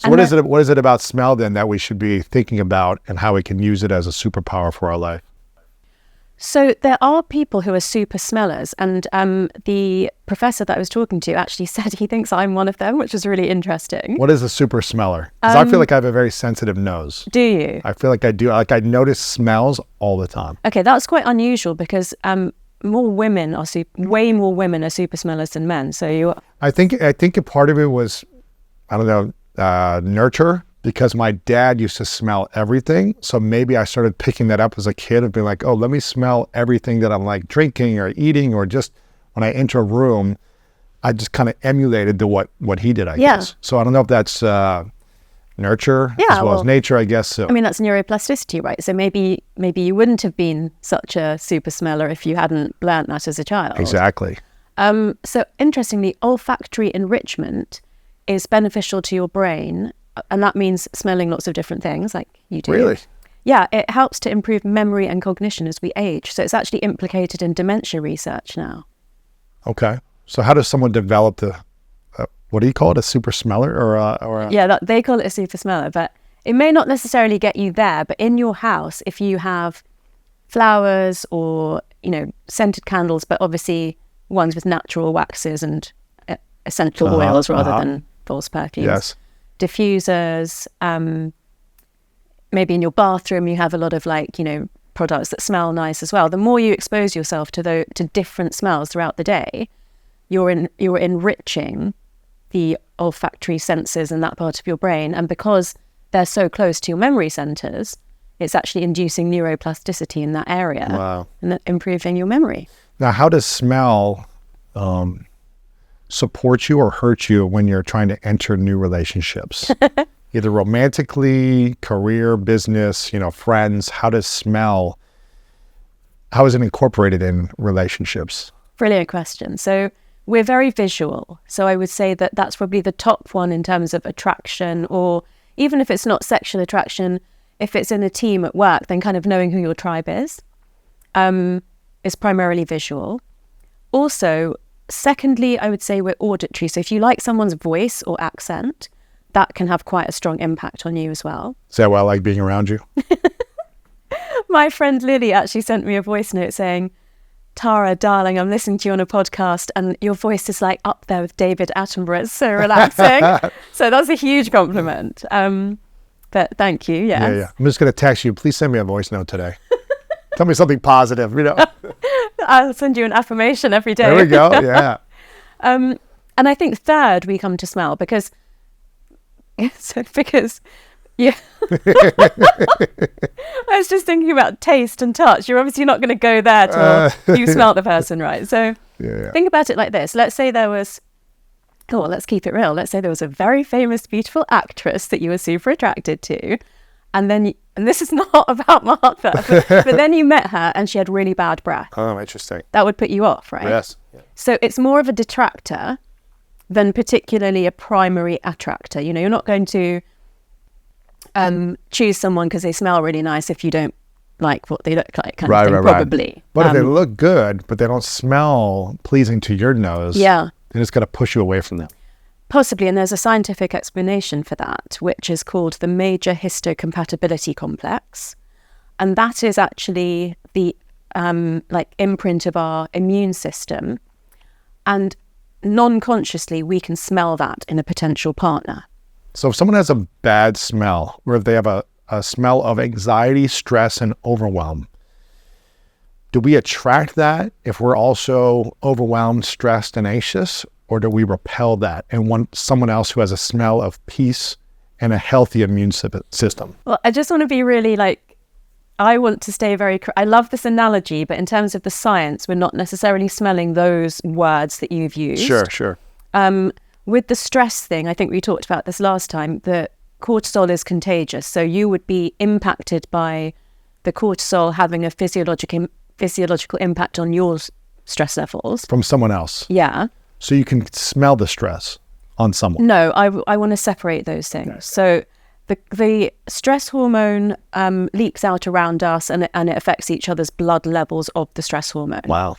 So what is it about smell then that we should be thinking about and how we can use it as a superpower for our life? So there are people who are super smellers, and the professor that I was talking to actually said he thinks I'm one of them, which is really interesting. What is a super smeller? Because I feel like I have a very sensitive nose. Do you? I feel like I do. Like I notice smells all the time. Okay, that's quite unusual because more women are way more women are super smellers than men. So I think a part of it was, I don't know, nurture. Because my dad used to smell everything. So maybe I started picking that up as a kid of being like, oh, let me smell everything that I'm like drinking or eating, or just when I enter a room, I just kind of emulated what he did, I guess. So I don't know if that's nurture as well as nature, I guess. So. I mean, that's neuroplasticity, right? So maybe you wouldn't have been such a super smeller if you hadn't learnt that as a child. Exactly. So interestingly, olfactory enrichment is beneficial to your brain. And that means smelling lots of different things like you do. Really? Yeah, it helps to improve memory and cognition as we age. So it's actually implicated in dementia research now. Okay. So how does someone develop what do you call it, a super smeller or Yeah, they call it a super smeller, but it may not necessarily get you there. But in your house, if you have flowers or, scented candles, but obviously ones with natural waxes and essential oils rather than false perfumes. Yes. Diffusers, maybe in your bathroom you have a lot of products that smell nice as well. The more you expose yourself to different smells throughout the day, you're enriching the olfactory senses in that part of your brain, and because they're so close to your memory centers, it's actually inducing neuroplasticity in that area. Wow. And improving your memory. Now, how does smell support you or hurt you when you're trying to enter new relationships? Either romantically, career, business, friends. How is it incorporated in relationships? Brilliant question. So we're very visual. So I would say that that's probably the top one in terms of attraction, or even if it's not sexual attraction, if it's in a team at work, then kind of knowing who your tribe is primarily visual. Also, secondly, I would say we're auditory. So if you like someone's voice or accent, that can have quite a strong impact on you as well. Is that why I like being around you? My friend Lily actually sent me a voice note saying, Tara, darling, I'm listening to you on a podcast and your voice is like up there with David Attenborough. It's so relaxing. So that's a huge compliment. But thank you, yes. Yeah. I'm just going to text you. Please send me a voice note today. Tell me something positive, I'll send you an affirmation every day. There we go, yeah. And I think third, we come to smell because yeah. I was just thinking about taste and touch. You're obviously not going to go there till you smell the person, right? So think about it like this. Let's say let's keep it real. Let's say there was a very famous, beautiful actress that you were super attracted to. And this is not about Martha, but then you met her and she had really bad breath. Oh, interesting. That would put you off, right? Yes. Yeah. So it's more of a detractor than particularly a primary attractor. You're not going to choose someone because they smell really nice if you don't like what they look like, kind of thing, probably. But if they look good, but they don't smell pleasing to your nose, then it's going to push you away from them. Possibly, and there's a scientific explanation for that, which is called the major histocompatibility complex. And that is actually the imprint of our immune system. And non-consciously, we can smell that in a potential partner. So if someone has a bad smell, or if they have a smell of anxiety, stress, and overwhelm, do we attract that if we're also overwhelmed, stressed, and anxious? Or do we repel that and want someone else who has a smell of peace and a healthy immune system? Well, I just want to be really I want to stay I love this analogy, but in terms of the science, we're not necessarily smelling those words that you've used. Sure. With the stress thing, I think we talked about this last time, that cortisol is contagious. So you would be impacted by the cortisol having a physiological impact on your stress levels. From someone else? Yeah. So you can smell the stress on someone? No, I want to separate those things. Okay. So the stress hormone leaks out around us and it affects each other's blood levels of the stress hormone. Wow.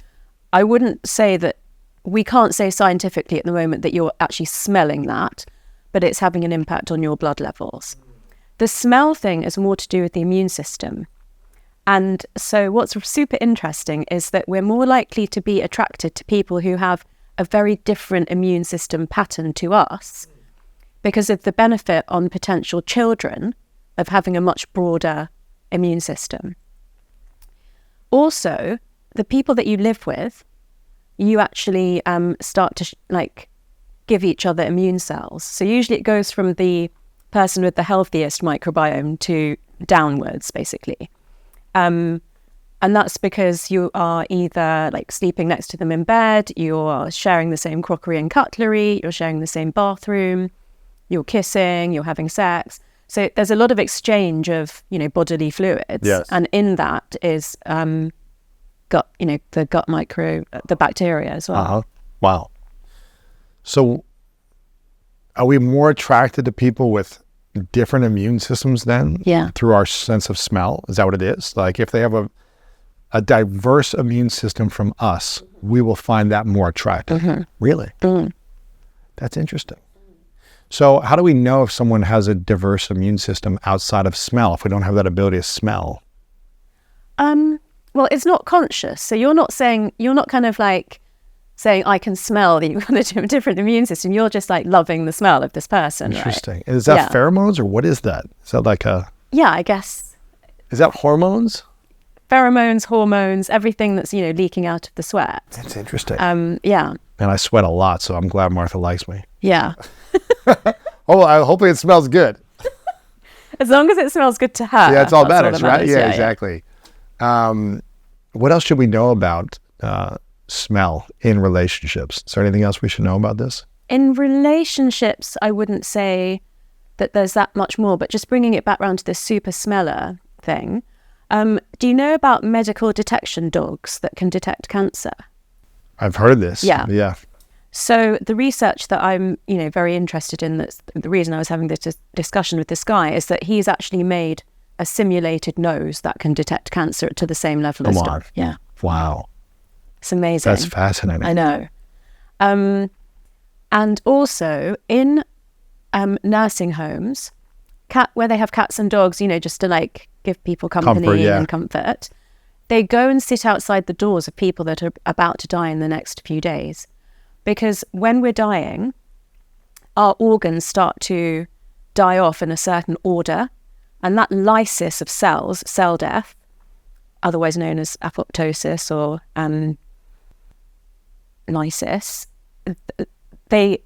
I wouldn't say that, we can't say scientifically at the moment that you're actually smelling that, but it's having an impact on your blood levels. The smell thing is more to do with the immune system. And so what's super interesting is that we're more likely to be attracted to people who have a very different immune system pattern to us because of the benefit on potential children of having a much broader immune system. Also, the people that you live with, you actually start to give each other immune cells. So usually it goes from the person with the healthiest microbiome to downwards, basically. And that's because you are either sleeping next to them in bed, you're sharing the same crockery and cutlery, you're sharing the same bathroom, you're kissing, you're having sex. So there's a lot of exchange of, bodily fluids. Yes. And in that is gut, the gut micro, the bacteria as well. Uh-huh. Wow. So are we more attracted to people with different immune systems then? Yeah. Through our sense of smell? Is that what it is? If they have a diverse immune system from us, we will find that more attractive. Mm-hmm. Really? Mm. That's interesting. So how do we know if someone has a diverse immune system outside of smell, if we don't have that ability to smell? Well, it's not conscious. So you're not saying I can smell that you've got a different immune system. You're just loving the smell of this person. Interesting. Right? Is that pheromones or what is that? Is that Yeah, I guess. Is that hormones? Pheromones, hormones, everything that's, leaking out of the sweat. That's interesting. Yeah. And I sweat a lot, so I'm glad Martha likes me. Yeah. Hopefully it smells good. As long as it smells good to her. Yeah, it's all matters, that right? matters. Yeah, exactly. What else should we know about smell in relationships? Is there anything else we should know about this? In relationships, I wouldn't say that there's that much more, but just bringing it back around to this super smeller thing. Do you know about medical detection dogs that can detect cancer? I've heard this. Yeah. So the research that I'm, very interested in, that's the reason I was having this discussion with this guy, is that he's actually made a simulated nose that can detect cancer to the same level as dog. Yeah. Wow. It's amazing. That's fascinating. I know. And also in nursing homes, where they have cats and dogs, just to give people company and comfort, they go and sit outside the doors of people that are about to die in the next few days. Because when we're dying, our organs start to die off in a certain order. And that lysis of cells, cell death, otherwise known as apoptosis or lysis, they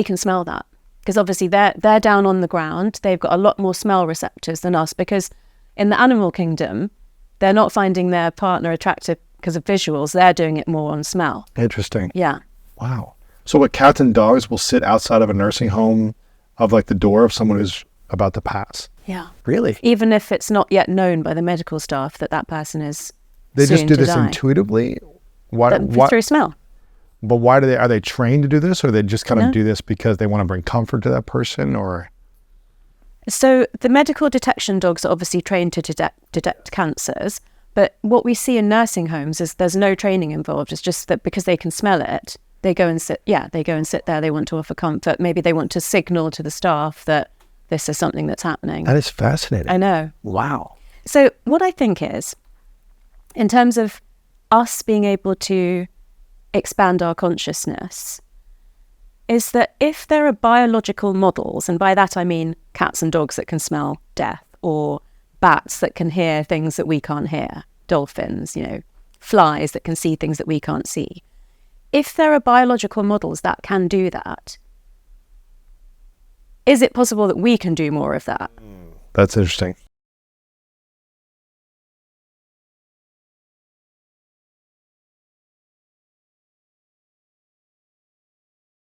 can smell that. Because obviously they're down on the ground. They've got a lot more smell receptors than us, because in the animal kingdom, they're not finding their partner attractive because of visuals. They're doing it more on smell. Interesting. Yeah. Wow. So what, cats and dogs will sit outside of a nursing home of the door of someone who's about to pass? Yeah. Really? Even if it's not yet known by the medical staff that person is They soon just do to this die. intuitively? Through smell. But why are they trained to do this, or they just kind of do this because they want to bring comfort to that person, or? So the medical detection dogs are obviously trained to detect cancers, but what we see in nursing homes is there's no training involved. It's just that because they can smell it, they go and sit there. They want to offer comfort. Maybe they want to signal to the staff that this is something that's happening. That is fascinating. I know. Wow. So what I think is, in terms of us being able to expand our consciousness, is that if there are biological models, and by that I mean cats and dogs that can smell death, or bats that can hear things that we can't hear, dolphins, flies that can see things that we can't see. If there are biological models that can do that, is it possible that we can do more of that? That's interesting.